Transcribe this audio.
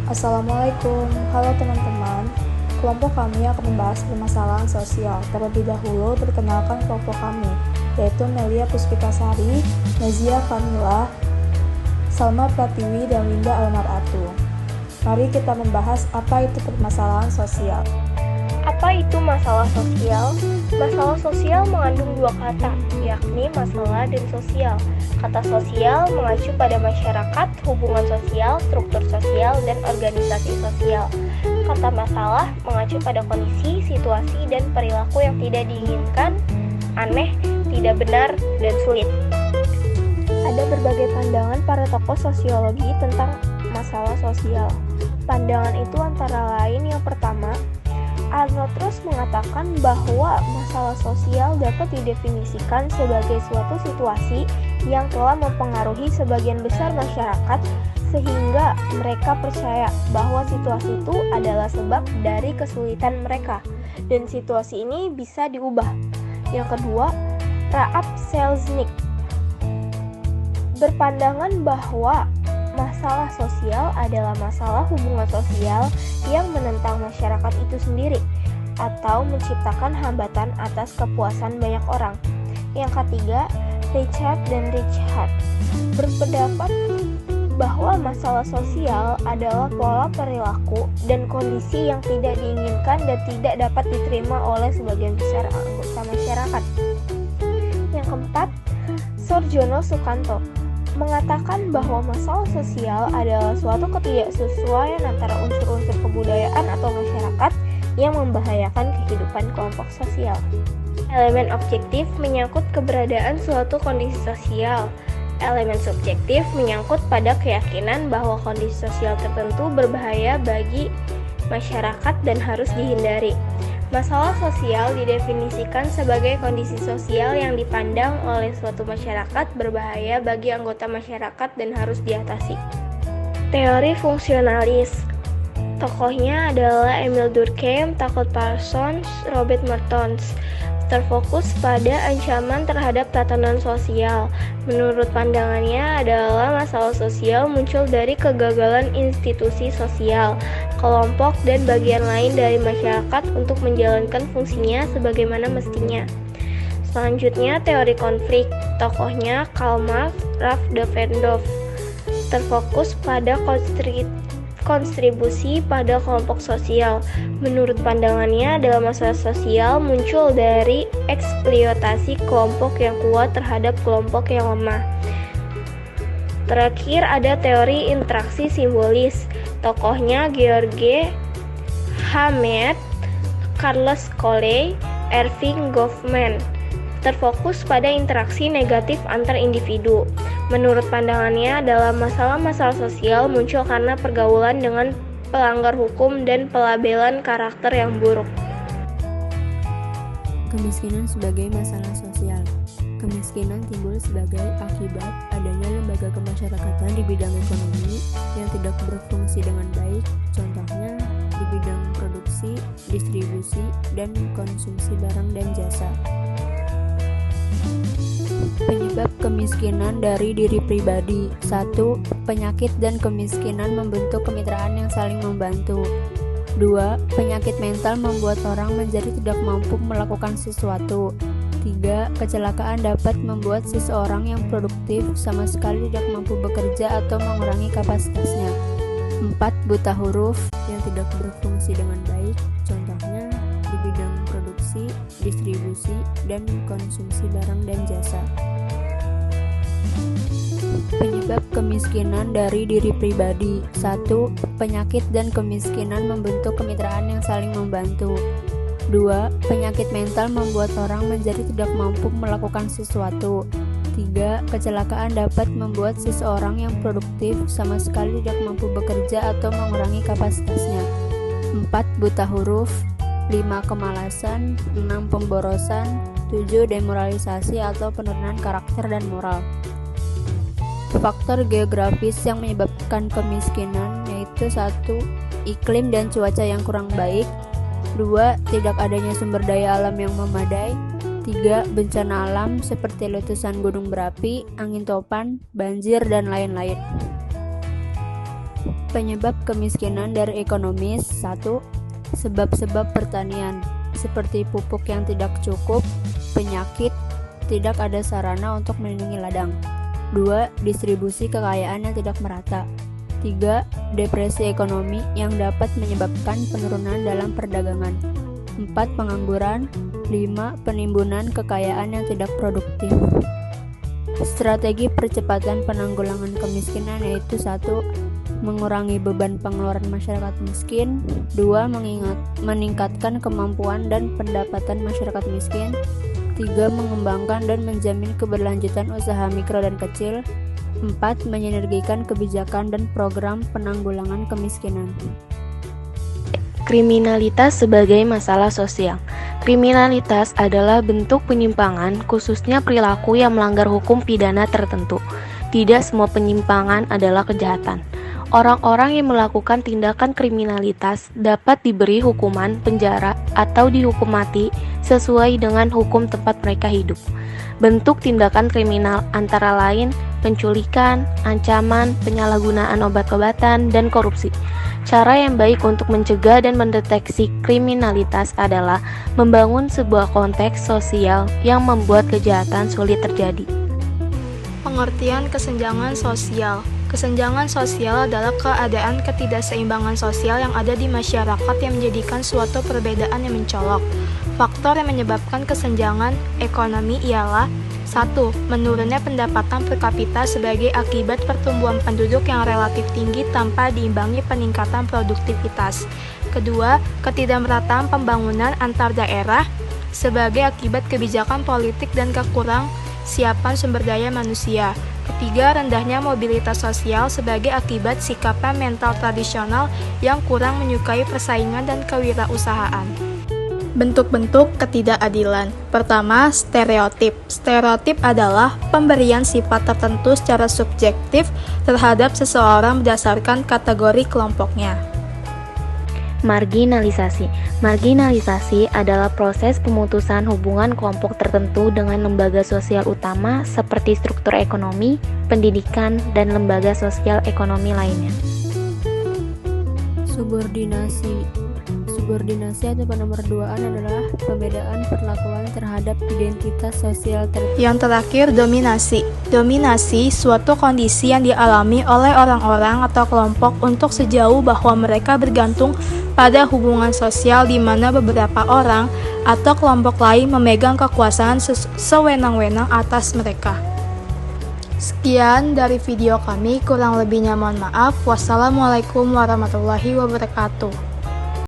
Assalamualaikum, halo teman-teman. Kelompok kami akan membahas permasalahan sosial. Terlebih dahulu, perkenalkan kelompok kami, yaitu Melia Puspitasari, Nazia Kamila, Salma Pratiwi, dan Winda Almaratu. Mari kita membahas apa itu permasalahan sosial. Apa itu masalah sosial? Masalah sosial mengandung dua kata, yakni masalah dan sosial. Kata sosial mengacu pada masyarakat, hubungan sosial, struktur sosial, dan organisasi sosial. Kata masalah mengacu pada kondisi, situasi, dan perilaku yang tidak diinginkan, aneh, tidak benar, dan sulit. Ada berbagai pandangan para tokoh sosiologi tentang masalah sosial. Pandangan itu antara lain yang pertama, Arnold Roos mengatakan bahwa masalah sosial dapat didefinisikan sebagai suatu situasi yang telah mempengaruhi sebagian besar masyarakat sehingga mereka percaya bahwa situasi itu adalah sebab dari kesulitan mereka dan situasi ini bisa diubah. Yang kedua, Raab Selznick berpandangan bahwa masalah sosial adalah masalah hubungan sosial yang menentang masyarakat itu sendiri atau menciptakan hambatan atas kepuasan banyak orang. Yang ketiga, Richard berpendapat bahwa masalah sosial adalah pola perilaku dan kondisi yang tidak diinginkan dan tidak dapat diterima oleh sebagian besar anggota masyarakat. Yang keempat, Sorjono Sukanto mengatakan bahwa masalah sosial adalah suatu ketidaksesuaian antara unsur-unsur kebudayaan atau masyarakat yang membahayakan kehidupan kelompok sosial. Elemen objektif menyangkut keberadaan suatu kondisi sosial. Elemen subjektif menyangkut pada keyakinan bahwa kondisi sosial tertentu berbahaya bagi masyarakat dan harus dihindari. Masalah sosial didefinisikan sebagai kondisi sosial yang dipandang oleh suatu masyarakat berbahaya bagi anggota masyarakat dan harus diatasi. Teori fungsionalis. Tokohnya adalah Emile Durkheim, Tancred Parsons, Robert Mertens. Terfokus pada ancaman terhadap tatanan sosial. Menurut pandangannya adalah masalah sosial muncul dari kegagalan institusi sosial, kelompok, dan bagian lain dari masyarakat untuk menjalankan fungsinya sebagaimana mestinya. Selanjutnya, teori konflik. Tokohnya Karl Marx, Ralph Davidoff. Terfokus pada kontribusi pada kelompok sosial. Menurut pandangannya adalah masalah sosial muncul dari eksploitasi kelompok yang kuat terhadap kelompok yang lemah. Terakhir ada teori interaksi simbolis. Tokohnya George Hamed, Carlos Colle, Erving Goffman. Terfokus pada interaksi negatif antar individu. Menurut pandangannya adalah masalah-masalah sosial muncul karena pergaulan dengan pelanggar hukum dan pelabelan karakter yang buruk. Kemiskinan sebagai masalah sosial. Kemiskinan timbul sebagai akibat adanya lembaga kemasyarakatan di bidang ekonomi yang tidak berfungsi dengan baik, contohnya di bidang produksi, distribusi, dan konsumsi barang dan jasa. Penyebab kemiskinan dari diri pribadi. 1. Penyakit dan kemiskinan membentuk kemitraan yang saling membantu. 2. Penyakit mental membuat orang menjadi tidak mampu melakukan sesuatu. 3. Kecelakaan dapat membuat seseorang yang produktif sama sekali tidak mampu bekerja atau mengurangi kapasitasnya. 4. Buta huruf yang tidak berfungsi dengan baik, contohnya di bidang produksi, distribusi, dan konsumsi barang dan jasa. Penyebab kemiskinan dari diri pribadi. 1. Penyakit dan kemiskinan membentuk kemitraan yang saling membantu. 2. Penyakit mental membuat orang menjadi tidak mampu melakukan sesuatu. 3. Kecelakaan dapat membuat seseorang yang produktif sama sekali tidak mampu bekerja atau mengurangi kapasitasnya. 4. Buta huruf. 5. Kemalasan. 6. Pemborosan. 7. Demoralisasi atau penurunan karakter dan moral. Faktor geografis yang menyebabkan kemiskinan yaitu 1. Iklim dan cuaca yang kurang baik. 2. Tidak adanya sumber daya alam yang memadai. 3. Bencana alam seperti letusan gunung berapi, angin topan, banjir, dan lain-lain. Penyebab kemiskinan dari ekonomis. 1. Sebab-sebab pertanian, seperti pupuk yang tidak cukup, penyakit, tidak ada sarana untuk melindungi ladang. 2. Distribusi kekayaan yang tidak merata. 3. Depresi ekonomi yang dapat menyebabkan penurunan dalam perdagangan. 4. Pengangguran. 5. Penimbunan kekayaan yang tidak produktif. Strategi percepatan penanggulangan kemiskinan yaitu 1. Mengurangi beban pengeluaran masyarakat miskin. 2. Meningkatkan kemampuan dan pendapatan masyarakat miskin. 3. Mengembangkan dan menjamin keberlanjutan usaha mikro dan kecil. 4. Menyinergikan kebijakan dan program penanggulangan kemiskinan. Kriminalitas sebagai masalah sosial. Kriminalitas adalah bentuk penyimpangan, khususnya perilaku yang melanggar hukum pidana tertentu. Tidak semua penyimpangan adalah kejahatan. Orang-orang yang melakukan tindakan kriminalitas dapat diberi hukuman penjara atau dihukum mati sesuai dengan hukum tempat mereka hidup. Bentuk tindakan kriminal antara lain penculikan, ancaman, penyalahgunaan obat-obatan, dan korupsi. Cara yang baik untuk mencegah dan mendeteksi kriminalitas adalah membangun sebuah konteks sosial yang membuat kejahatan sulit terjadi. Pengertian kesenjangan sosial. Kesenjangan sosial adalah keadaan ketidakseimbangan sosial yang ada di masyarakat yang menjadikan suatu perbedaan yang mencolok. Faktor yang menyebabkan kesenjangan ekonomi ialah 1. Menurunnya pendapatan per kapita sebagai akibat pertumbuhan penduduk yang relatif tinggi tanpa diimbangi peningkatan produktivitas. Kedua, ketidakmerataan pembangunan antar daerah sebagai akibat kebijakan politik dan kekurang siapan sumber daya manusia. Ketiga, rendahnya mobilitas sosial sebagai akibat sikapnya mental tradisional yang kurang menyukai persaingan dan kewirausahaan. Bentuk-bentuk ketidakadilan. Pertama, stereotip. Stereotip adalah pemberian sifat tertentu secara subjektif terhadap seseorang berdasarkan kategori kelompoknya. Marginalisasi. Marginalisasi adalah proses pemutusan hubungan kelompok tertentu dengan lembaga sosial utama seperti struktur ekonomi, pendidikan, dan lembaga sosial ekonomi lainnya. Subordinasi. Subordinasi atau penomorduaan adalah pembedaan perlakuan terhadap identitas sosial tertentu. Yang terakhir, dominasi. Dominasi suatu kondisi yang dialami oleh orang-orang atau kelompok untuk sejauh bahwa mereka bergantung pada hubungan sosial di mana beberapa orang atau kelompok lain memegang kekuasaan sewenang-wenang atas mereka. Sekian dari video kami, kurang lebihnya mohon maaf. Wassalamualaikum warahmatullahi wabarakatuh.